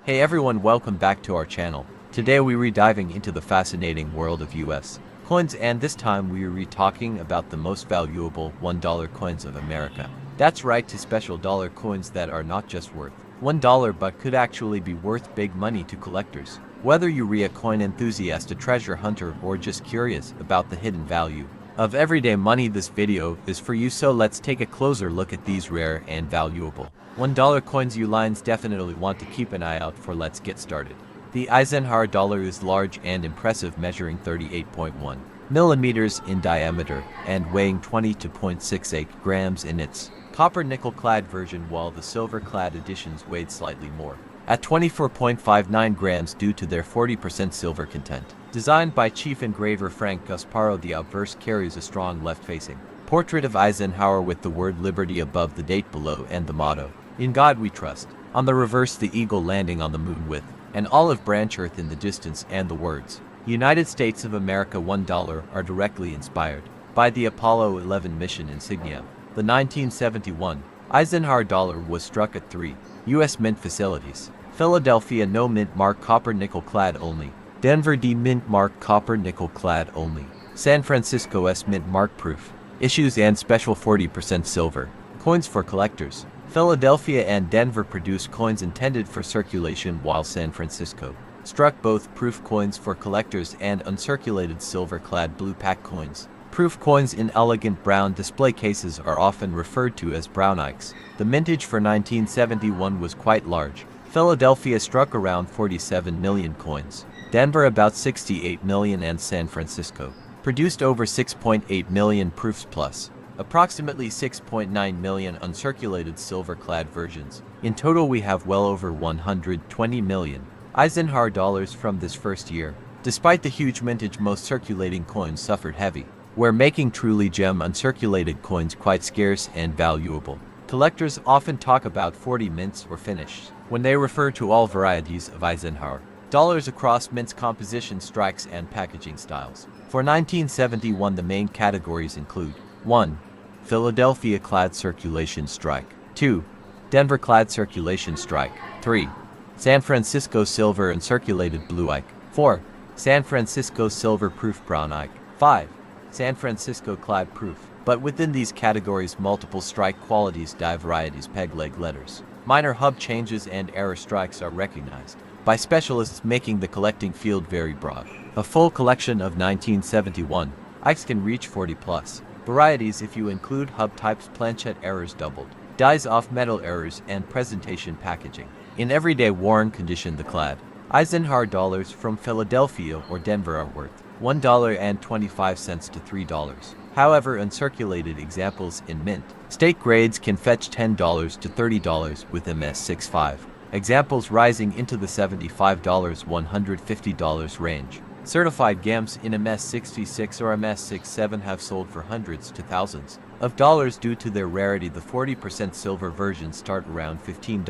Hey everyone, welcome back to our channel. Today we are diving into the fascinating world of US coins, and this time we are talking about the most valuable $1 coins of America. That's right, to special dollar coins that are not just worth $1 but could actually be worth big money to collectors. Whether you're a coin enthusiast, a treasure hunter, or just curious about the hidden value of everyday money, this video is for you. So let's take a closer look at these rare and valuable $1 coins you lines definitely want to keep an eye out for. Let's get started. The Eisenhower dollar is large and impressive, measuring 38.1 millimeters in diameter and weighing 20.68 grams in its copper nickel-clad version, while the silver-clad editions weighed slightly more, at 24.59 grams due to their 40% silver content. Designed by chief engraver Frank Gasparo, the obverse carries a strong left-facing portrait of Eisenhower with the word Liberty above, the date below, and the motto, "In God We Trust." On the reverse, the eagle landing on the moon with an olive branch earth in the distance and the words, "United States of America." $1 are directly inspired by the Apollo 11 mission insignia. The 1971 Eisenhower dollar was struck at 3 U.S. mint facilities: Philadelphia, no mint mark, copper nickel clad only; Denver, D mint mark, copper nickel clad only; San Francisco, S mint mark, proof issues and special 40% silver coins for collectors. Philadelphia and Denver produce coins intended for circulation, while San Francisco struck both proof coins for collectors and uncirculated silver-clad blue pack coins. Proof coins in elegant brown display cases are often referred to as brownikes. The mintage for 1971 was quite large. Philadelphia struck around 47 million coins, Denver about 68 million, and San Francisco produced over 6.8 million proofs plus approximately 6.9 million uncirculated silver-clad versions. In total, we have well over 120 million Eisenhower dollars from this first year. Despite the huge mintage, most circulating coins suffered heavy wear, making truly gem uncirculated coins quite scarce and valuable. Collectors often talk about 40 mints or finished when they refer to all varieties of Eisenhower dollars across mints, composition, strikes, and packaging styles. For 1971, the main categories include: 1. Philadelphia clad circulation strike; 2. Denver clad circulation strike; 3. San Francisco silver uncirculated blue ike; 4. San Francisco silver proof brown ike; 5. San Francisco clad proof. But within these categories, multiple strike qualities, die varieties, peg leg letters, minor hub changes, and error strikes are recognized by specialists, making the collecting field very broad. A full collection of 1971 ikes can reach 40 plus varieties if you include hub types, planchet errors, doubled dies, off metal errors, and presentation packaging. In everyday worn condition, the clad Eisenhower dollars from Philadelphia or Denver are worth $1.25 to $3. However, uncirculated examples in mint state grades can fetch $10 to $30, with MS65 examples rising into the $75 $150 range. Certified GAMs in MS66 or MS67 have sold for hundreds to thousands of dollars due to their rarity. The 40% silver versions start around $15,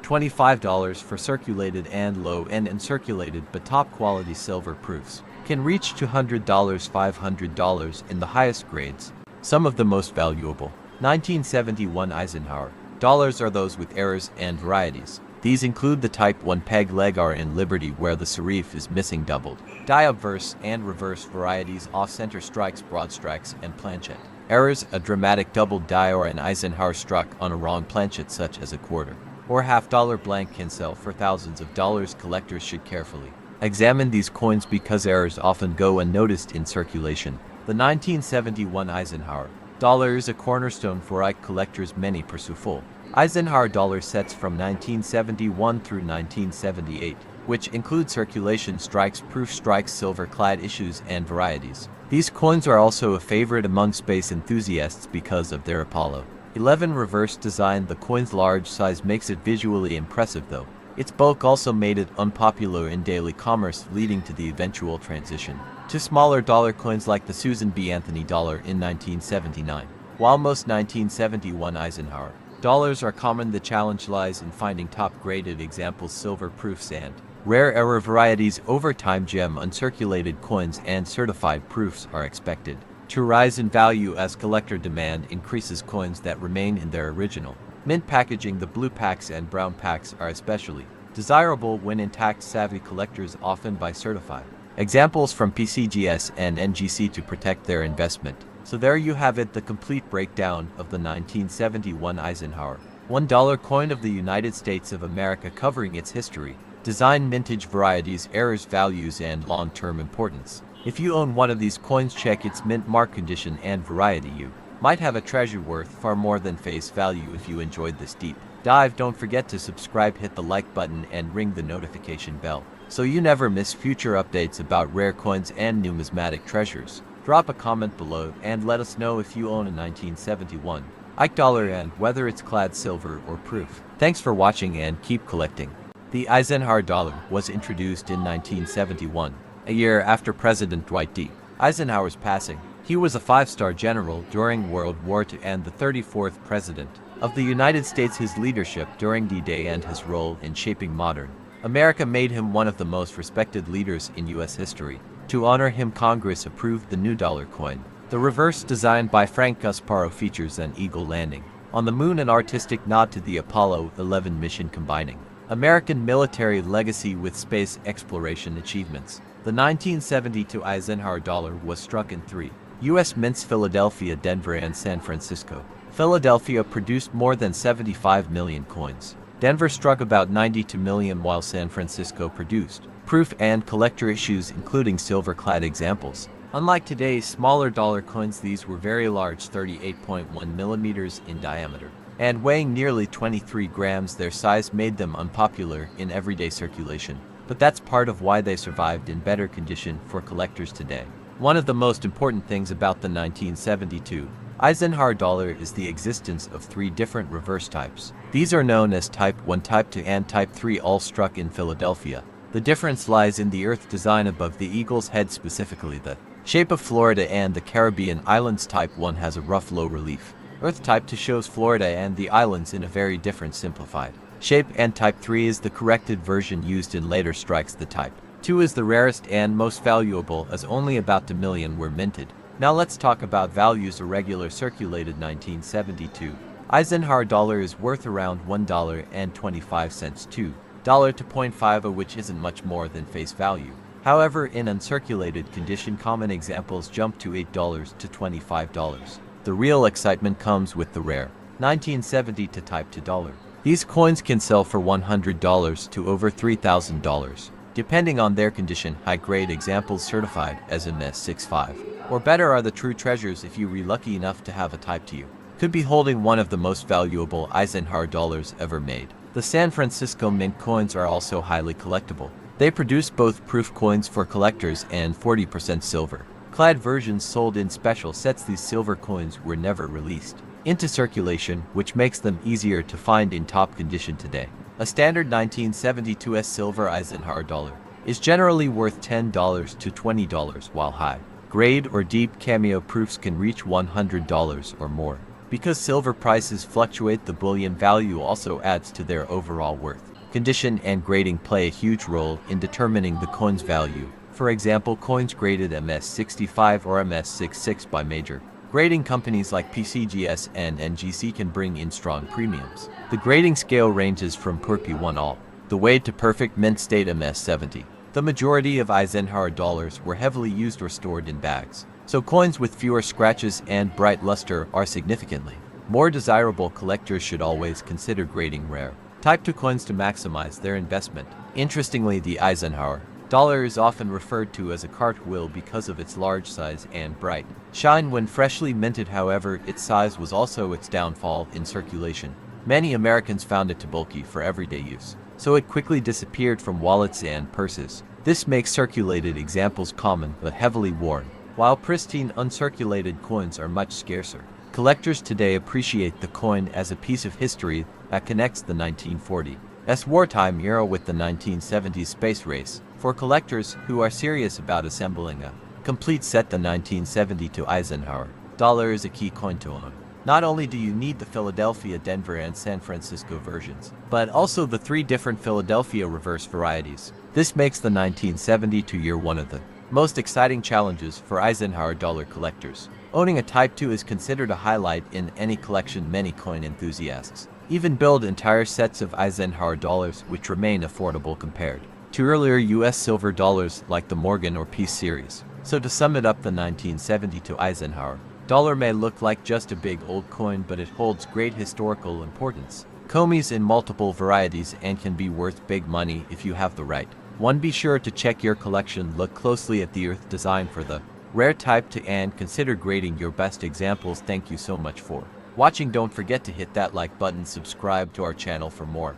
$25 for circulated and low-end uncirculated but top-quality silver proofs can reach $200, $500 in the highest grades. Some of the most valuable 1971 Eisenhower dollars are those with errors and varieties. These include the Type 1 peg leg R in Liberty, where the serif is missing, doubled die obverse and reverse varieties, off-center strikes, broad strikes, and planchet errors. A dramatic doubled die or an Eisenhower struck on a wrong planchet, such as a quarter or $half blank, can sell for thousands of dollars. Collectors should carefully examine these coins because errors often go unnoticed in circulation. The 1971 Eisenhower dollar is a cornerstone for ike collectors. Many pursue full Eisenhower dollar sets from 1971 through 1978, which include circulation strikes, proof strikes, silver-clad issues, and varieties. These coins are also a favorite among space enthusiasts because of their Apollo 11 reverse design. The coin's large size makes it visually impressive, though its bulk also made it unpopular in daily commerce, leading to the eventual transition to smaller dollar coins like the Susan B. Anthony dollar in 1979. While most 1971 Eisenhower dollars are common, the challenge lies in finding top-graded examples, silver proofs, and rare error varieties. Over time, gem uncirculated coins and certified proofs are expected to rise in value as collector demand increases. Coins that remain in their original mint packaging, the blue packs and brown packs, are especially desirable when intact. Savvy collectors often buy certified examples from PCGS and NGC to protect their investment. So there you have it, the complete breakdown of the 1971 Eisenhower $1 coin of the United States of America, covering its history, design, mintage, varieties, errors, values, and long-term importance. If you own one of these coins, check its mint mark, condition, and variety. You might have a treasure worth far more than face value. If you enjoyed this deep dive, don't forget to subscribe, hit the like button, and ring the notification bell so you never miss future updates about rare coins and numismatic treasures. Drop a comment below and let us know if you own a 1971 Ike dollar and whether it's clad silver or proof. Thanks for watching and keep collecting. The Eisenhower dollar was introduced in 1971, a year after President Dwight D. Eisenhower's passing. He was a five-star general during World War II and the 34th President of the United States. His leadership during D-Day and his role in shaping modern America made him one of the most respected leaders in U.S. history. To honor him, Congress approved the new dollar coin. The reverse, designed by Frank Gasparo, features an eagle landing on the moon, an artistic nod to the Apollo 11 mission combining American military legacy with space exploration achievements. The 1972 Eisenhower dollar was struck in three U.S. mints: Philadelphia, Denver, and San Francisco. Philadelphia produced more than 75 million coins. Denver struck about 92 million, while San Francisco produced proof and collector issues, including silver-clad examples. Unlike today's smaller dollar coins, these were very large, 38.1 millimeters in diameter, and weighing nearly 23 grams. Their size made them unpopular in everyday circulation, but that's part of why they survived in better condition for collectors today. One of the most important things about the 1972 Eisenhower dollar is the existence of three different reverse types. These are known as Type 1, Type 2, and Type 3, all struck in Philadelphia. The difference lies in the Earth design above the eagle's head, specifically the shape of Florida and the Caribbean islands. Type 1 has a rough, low relief Earth. Type 2 shows Florida and the islands in a very different, simplified shape, and Type 3 is the corrected version used in later strikes. The Type 2 is the rarest and most valuable, as only about 1 million were minted. Now let's talk about values. A regular circulated 1972 Eisenhower dollar is worth around $1.25 to $2.50, which isn't much more than face value. However, in uncirculated condition, common examples jump to $8 to $25. The real excitement comes with the rare 1970 to Type 2 dollar. These coins can sell for $100 to over $3,000, depending on their condition. High-grade examples certified as MS65 or better are the true treasures. If you were lucky enough to have a Type 2, you could be holding one of the most valuable Eisenhower dollars ever made. The San Francisco Mint coins are also highly collectible. They produce both proof coins for collectors and 40% silver clad versions sold in special sets. These silver coins were never released into circulation, which makes them easier to find in top condition today. A standard 1972 silver Eisenhower dollar is generally worth $10 to $20, while high grade or deep cameo proofs can reach $100 or more. Because silver prices fluctuate, the bullion value also adds to their overall worth. Condition and grading play a huge role in determining the coin's value. For example, coins graded MS65 or MS66 by major grading companies like PCGS and NGC can bring in strong premiums. The grading scale ranges from poor P1 all the way to perfect mint state MS70. The majority of Eisenhower dollars were heavily used or stored in bags, so coins with fewer scratches and bright luster are significantly more desirable. Collectors should always consider grading rare Type 2 coins to maximize their investment. Interestingly, the Eisenhower dollar is often referred to as a cartwheel because of its large size and bright shine when freshly minted. However, its size was also its downfall in circulation. Many Americans found it too bulky for everyday use, so it quickly disappeared from wallets and purses. This makes circulated examples common but heavily worn, while pristine uncirculated coins are much scarcer. Collectors today appreciate the coin as a piece of history that connects the 1940s wartime era with the 1970s space race. For collectors who are serious about assembling a complete set, the 1972 Eisenhower dollar is a key coin to own. Not only do you need the Philadelphia, Denver, and San Francisco versions, but also the three different Philadelphia reverse varieties. This makes the 1972 year one of the most exciting challenges for Eisenhower dollar collectors. Owning a Type 2 is considered a highlight in any collection. Many coin enthusiasts even build entire sets of Eisenhower dollars which remain affordable compared to earlier US silver dollars like the Morgan or Peace series. So to sum it up, the 1972 Eisenhower dollar may look like just a big old coin, but it holds great historical importance. Comes in multiple varieties and can be worth big money if you have the right one. Be sure to check your collection, look closely at the earth design for the rare type and consider grading your best examples. Thank you so much for watching. Don't forget to hit that like button, subscribe to our channel for more.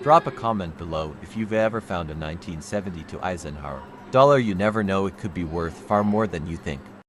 Drop a comment below if you've ever found a 1972 Eisenhower dollar. You never know, it could be worth far more than you think.